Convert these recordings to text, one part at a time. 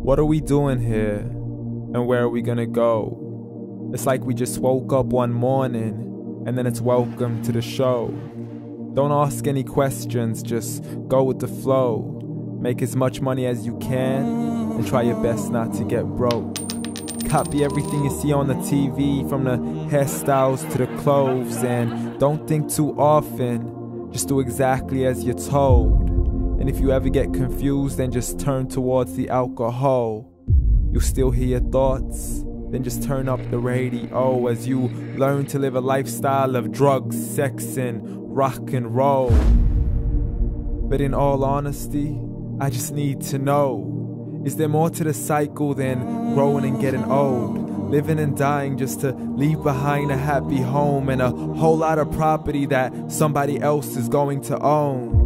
What are we doing here? And where are we gonna go? It's like we just woke up one morning and then it's welcome to the show. Don't ask any questions, just go with the flow. Make as much money as you can and try your best not to get broke. Copy everything you see on the TV, from the hairstyles to the clothes, and don't think too often, just do exactly as you're told. And if you ever get confused, then just turn towards the alcohol. You'll still hear your thoughts, then just turn up the radio as you learn to live a lifestyle of drugs, sex, and rock and roll. But in all honesty, I just need to know, is there more to the cycle than growing and getting old? Living and dying just to leave behind a happy home and a whole lot of property that somebody else is going to own.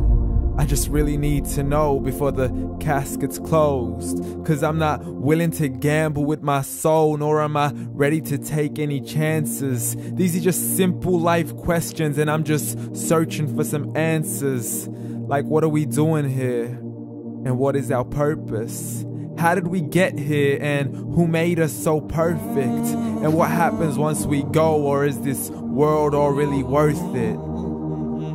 I just really need to know before the casket's closed, 'cause I'm not willing to gamble with my soul, nor am I ready to take any chances. These are just simple life questions and I'm just searching for some answers. Like, what are we doing here? And what is our purpose? How did we get here, and who made us so perfect? And what happens once we go, or is this world all really worth it?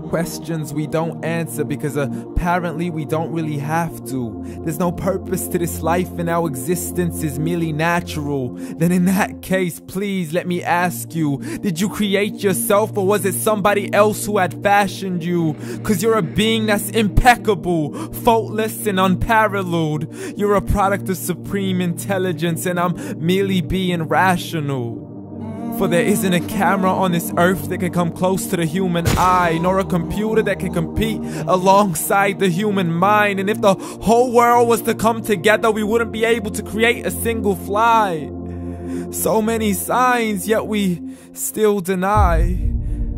Questions we don't answer because apparently we don't really have to. There's no purpose to this life and our existence is merely natural. Then in that case, please let me ask you, did you create yourself, or was it somebody else who had fashioned you? 'Cause you're a being that's impeccable, faultless and unparalleled. You're a product of supreme intelligence and I'm merely being rational. For there isn't a camera on this earth that can come close to the human eye, nor a computer that can compete alongside the human mind. And if the whole world was to come together, we wouldn't be able to create a single fly. So many signs, yet we still deny.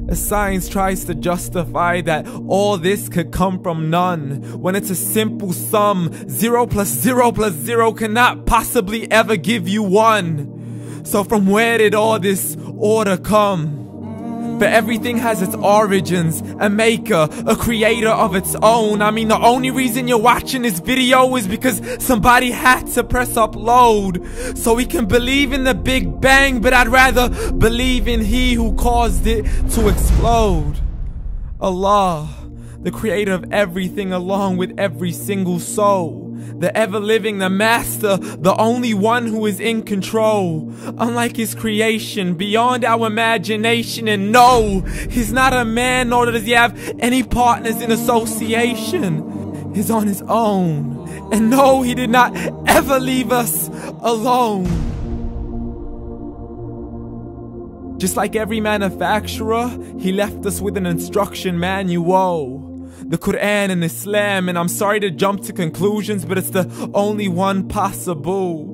As science tries to justify that all this could come from none, when it's a simple sum. 0 plus 0 plus 0 cannot possibly ever give you 1. So from where did all this order come? But everything has its origins, a maker, a creator of its own. I mean, the only reason you're watching this video is because somebody had to press upload. So we can believe in the Big Bang, but I'd rather believe in He who caused it to explode. Allah, the creator of everything along with every single soul. The ever-living, the master, the only one who is in control. Unlike his creation, beyond our imagination. And no, he's not a man, nor does he have any partners in association. He's on his own. And no, he did not ever leave us alone. Just like every manufacturer, he left us with an instruction manual. The Quran and Islam, and I'm sorry to jump to conclusions, but it's the only one possible.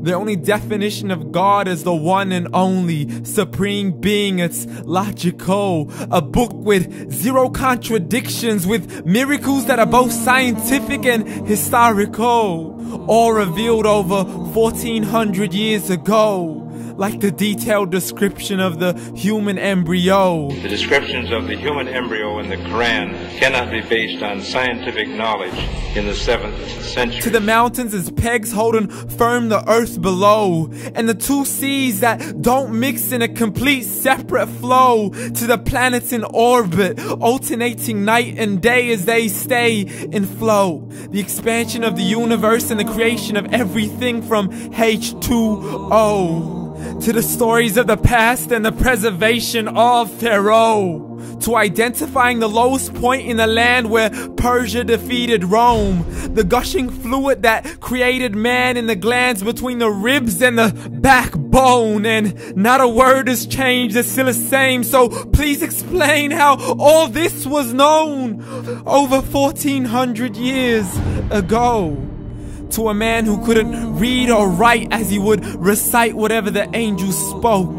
The only definition of God is the one and only supreme being. It's logical, a book with 0 contradictions, with miracles that are both scientific and historical, all revealed over 1400 years ago. Like the detailed description of the human embryo. The descriptions of the human embryo in the Quran cannot be based on scientific knowledge in the 7th century. To the mountains as pegs holding firm the earth below, and the 2 seas that don't mix in a complete separate flow. To the planets in orbit, alternating night and day as they stay in flow. The expansion of the universe and the creation of everything from H2O. To the stories of the past and the preservation of Pharaoh. To identifying the lowest point in the land where Persia defeated Rome. The gushing fluid that created man in the glands between the ribs and the backbone. And not a word has changed, it's still the same. So please explain how all this was known over 1400 years ago. To a man who couldn't read or write as he would recite whatever the angels spoke.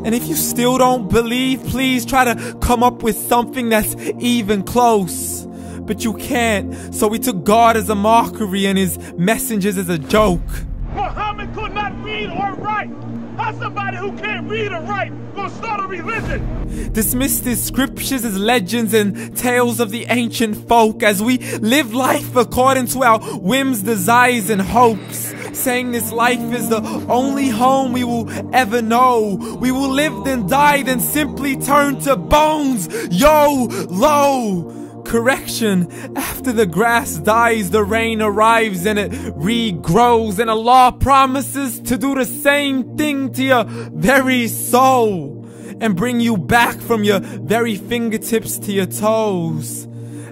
And if you still don't believe, please try to come up with something that's even close. But you can't, so we took God as a mockery and his messengers as a joke. Muhammad could not read or write. How somebody who can't read or write gonna start a religion? Dismissed his scriptures as legends and tales of the ancient folk as we live life according to our whims, desires, and hopes. saying this life is the only home we will ever know. We will live then die, then simply turn to bones. YOLO! Correction, after the grass dies, the rain arrives and it regrows, and Allah promises to do the same thing to your very soul and bring you back from your very fingertips to your toes,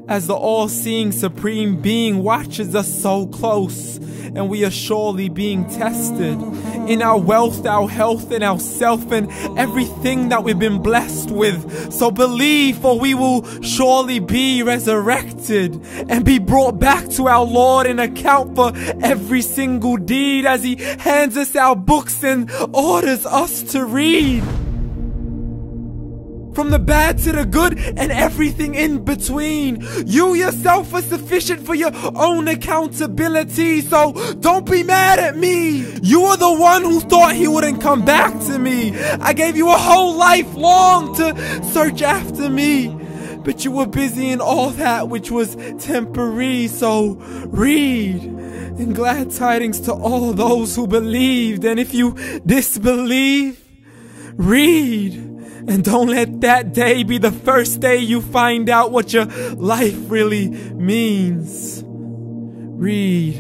as the all-seeing supreme being watches us so close, and we are surely being tested in our wealth, our health, and our self, and everything that we've been blessed with. So believe, for we will surely be resurrected and be brought back to our Lord and account for every single deed, as He hands us our books and orders us to read. From the bad to the good and everything in between. You yourself are sufficient for your own accountability, so don't be mad at me. You are the one who thought He wouldn't come back to me. I gave you a whole life long to search after me, but you were busy in all that which was temporary. So read, and glad tidings to all those who believed. And if you disbelieve, read. And don't let that day be the first day you find out what your life really means. Read.